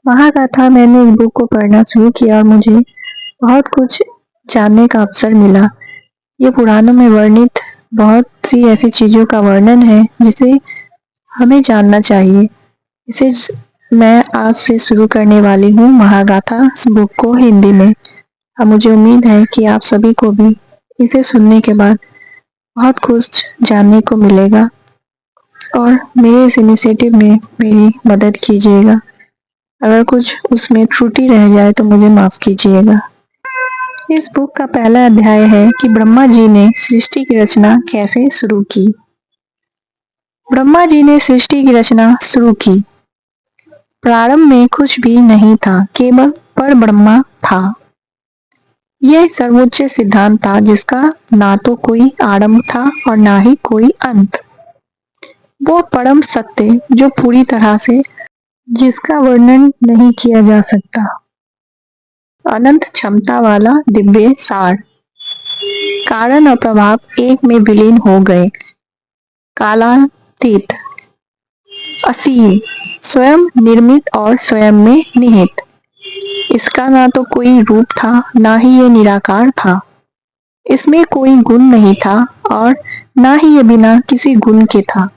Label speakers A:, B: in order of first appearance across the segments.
A: महागाथा मैंने इस बुक को पढ़ना शुरू किया और मुझे बहुत कुछ जानने का अवसर मिला। ये पुराणों में वर्णित बहुत सी ऐसी चीज़ों का वर्णन है जिसे हमें जानना चाहिए। मैं आज से शुरू करने वाली हूँ महागाथा इस बुक को हिंदी में। अब मुझे उम्मीद है कि आप सभी को भी इसे सुनने के बाद बहुत कुछ जानने को मिलेगा और मेरे इस इनिशिएटिव में मेरी मदद कीजिएगा। अगर कुछ उसमें त्रुटि रह जाए तो मुझे माफ़ कीजिएगा। इस बुक का पहला अध्याय है कि ब्रह्मा जी ने सृष्टि की रचना कैसे शुरू की। ब्रह्मा जी ने सृष्टि की रचना शुरू की। प्रारंभ में कुछ भी नहीं था, केवल परब्रह्म था। यह सर्वोच्च सिद्धांत था जिसका ना तो कोई आरंभ था और ना ही कोई अंत। वो परम सत्य जो पूरी तरह से जिसका वर्णन नहीं किया जा सकता, अनंत क्षमता वाला दिव्य सार, कारण और प्रभाव एक में विलीन हो गए, कालातीत, असीम, स्वयं निर्मित और स्वयं में निहित। इसका ना तो कोई रूप था ना ही ये निराकार था। इसमें कोई गुण नहीं था और ना ही ये बिना किसी गुण के था।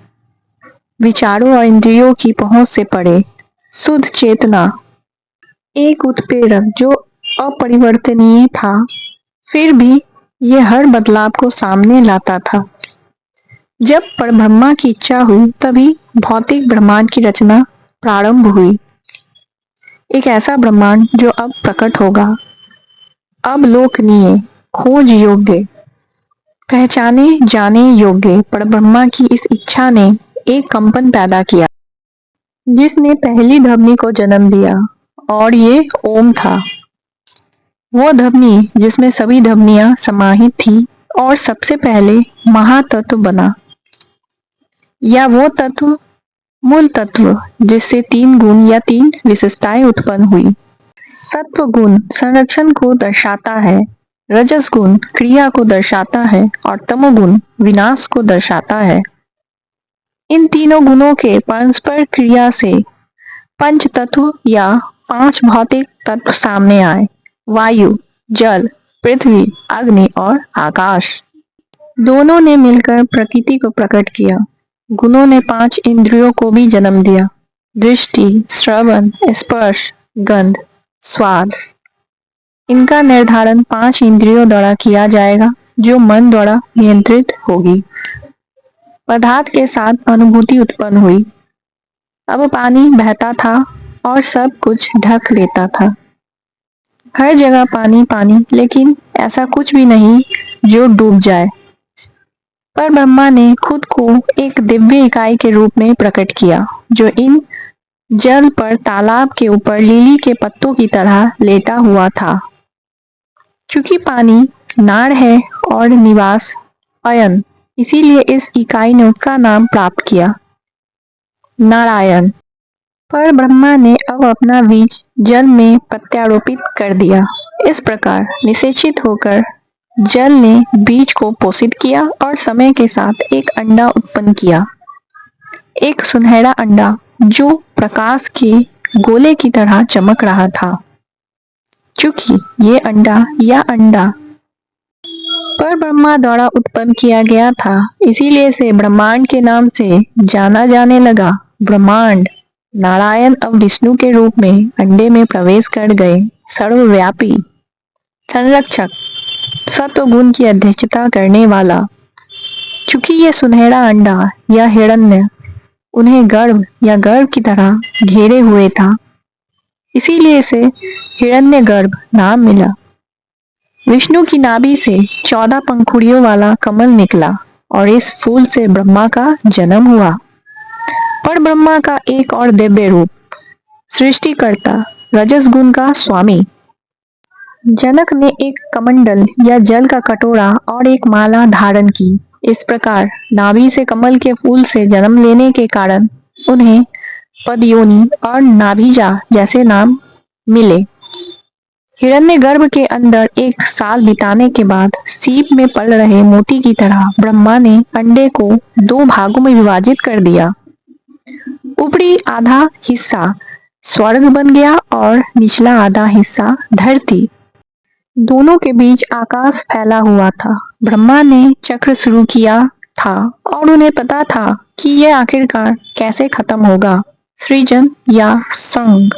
A: विचारों और इंद्रियों की पहुंच से परे शुद्ध चेतना, एक उत्प्रेरक जो अपरिवर्तनीय था, फिर भी ये हर बदलाव को सामने लाता था। जब परब्रह्मा की इच्छा हुई तभी भौतिक ब्रह्मांड की रचना प्रारंभ हुई। एक ऐसा ब्रह्मांड जो अब प्रकट होगा, अवलोकनीय, खोज योग्य, पहचाने जाने योग्य। परब्रह्मा की इस इच्छा ने एक कंपन पैदा किया जिसने पहली ध्वनि को जन्म दिया और ये ओम था। वो ध्वनि जिसमें सभी ध्वनियां समाहित थी और सबसे पहले महातत्व बना, या वो तत्व, मूल तत्व जिससे तीन गुण या तीन विशेषताएं उत्पन्न हुई। सत्व गुण संरक्षण को दर्शाता है, रजस गुण क्रिया को दर्शाता है और तमोगुण विनाश को दर्शाता है। इन तीनों गुणों के परस्पर क्रिया से पंच तत्व या पांच भौतिक तत्व सामने आए, वायु, जल, पृथ्वी, अग्नि और आकाश। दोनों ने मिलकर प्रकृति को प्रकट किया। गुणों ने पांच इंद्रियों को भी जन्म दिया, दृष्टि, श्रवण, स्पर्श, गंध, स्वाद। इनका निर्धारण पांच इंद्रियों द्वारा किया जाएगा जो मन द्वारा नियंत्रित होगी। पदार्थ के साथ अनुभूति उत्पन्न हुई। अब पानी बहता था और सब कुछ ढक लेता था। हर जगह पानी पानी, लेकिन ऐसा कुछ भी नहीं जो डूब जाए। पर ब्रह्मा ने खुद को एक दिव्य इकाई के रूप में प्रकट किया जो इन जल पर तालाब के ऊपर लिली के पत्तों की तरह लेटा हुआ था। चूंकि पानी नाड़ है और निवास अयन, इसीलिए इस इकाई ने उसका नाम प्राप्त किया, नारायण। पर ब्रह्मा ने अब अपना बीज जल में प्रत्यारोपित कर दिया। इस प्रकार निषेचित होकर जल ने बीज को पोषित किया और समय के साथ एक अंडा उत्पन्न किया, एक सुनहरा अंडा जो प्रकाश के गोले की तरह चमक रहा था। चूंकि ये अंडा पर ब्रह्मा द्वारा उत्पन्न किया गया था, इसीलिए इसे ब्रह्मांड के नाम से जाना जाने लगा। ब्रह्मांड। नारायण अब विष्णु के रूप में अंडे में प्रवेश कर गए, सर्वव्यापी, संरक्षक, सत्वगुण की अध्यक्षता करने वाला। चूंकि ये सुनहरा अंडा या हिरण्य उन्हें गर्भ या गर्भ की तरह घेरे हुए था, इसीलिए इसे हिरण्यगर्भ नाम मिला। विष्णु की नाभि से 14 पंखुड़ियों वाला कमल निकला और इस फूल से ब्रह्मा का जन्म हुआ। पर ब्रह्मा का एक और दिव्य रूप, सृष्टिकर्ता, रजस गुण का स्वामी। जनक ने एक कमंडल या जल का कटोरा और एक माला धारण की। इस प्रकार नाभि से कमल के फूल से जन्म लेने के कारण उन्हें पदयोनि और नाभिजा जैसे नाम मिले। हिरण्यगर्भ के अंदर एक साल बिताने के बाद सीप में पल रहे मोती की तरह ब्रह्मा ने अंडे को दो भागों में विभाजित कर दिया। ऊपरी आधा हिस्सा स्वर्ग बन गया और निचला आधा हिस्सा धरती। दोनों के बीच आकाश फैला हुआ था। ब्रह्मा ने चक्र शुरू किया था और उन्हें पता था कि यह आखिरकार कैसे खत्म होगा, सृजन या संग,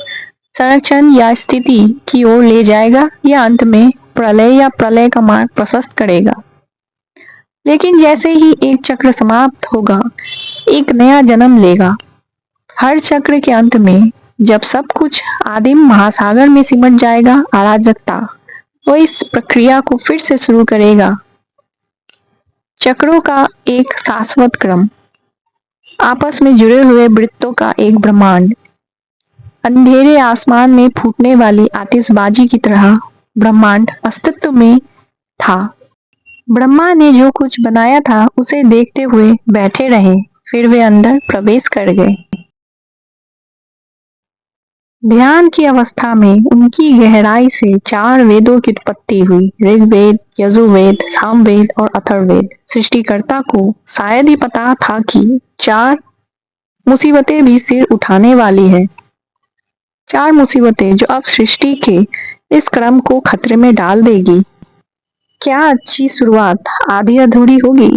A: संरक्षण या स्थिति की ओर ले जाएगा या अंत में प्रलय या प्रलय का मार्ग प्रशस्त करेगा। लेकिन जैसे ही एक चक्र समाप्त होगा, एक नया जन्म लेगा। हर चक्र के अंत में जब सब कुछ आदिम महासागर में सिमट जाएगा, अराजकता, वो इस प्रक्रिया को फिर से शुरू करेगा। चक्रों का एक शाश्वत क्रम, आपस में जुड़े हुए वृत्तों का एक ब्रह्मांड। अंधेरे आसमान में फूटने वाली आतिशबाजी की तरह ब्रह्मांड अस्तित्व में था। ब्रह्मा ने जो कुछ बनाया था उसे देखते हुए बैठे रहे, फिर वे अंदर प्रवेश कर गए। ध्यान की अवस्था में उनकी गहराई से 4 वेदों की उत्पत्ति हुई, ऋग्वेद, यजुर्वेद, सामवेद और अथर्ववेद। सृष्टिकर्ता को शायद ही पता था कि 4 मुसीबतें भी सिर उठाने वाली है। 4 मुसीबतें जो अब सृष्टि के इस क्रम को खतरे में डाल देगी। क्या अच्छी शुरुआत आधी अधूरी होगी?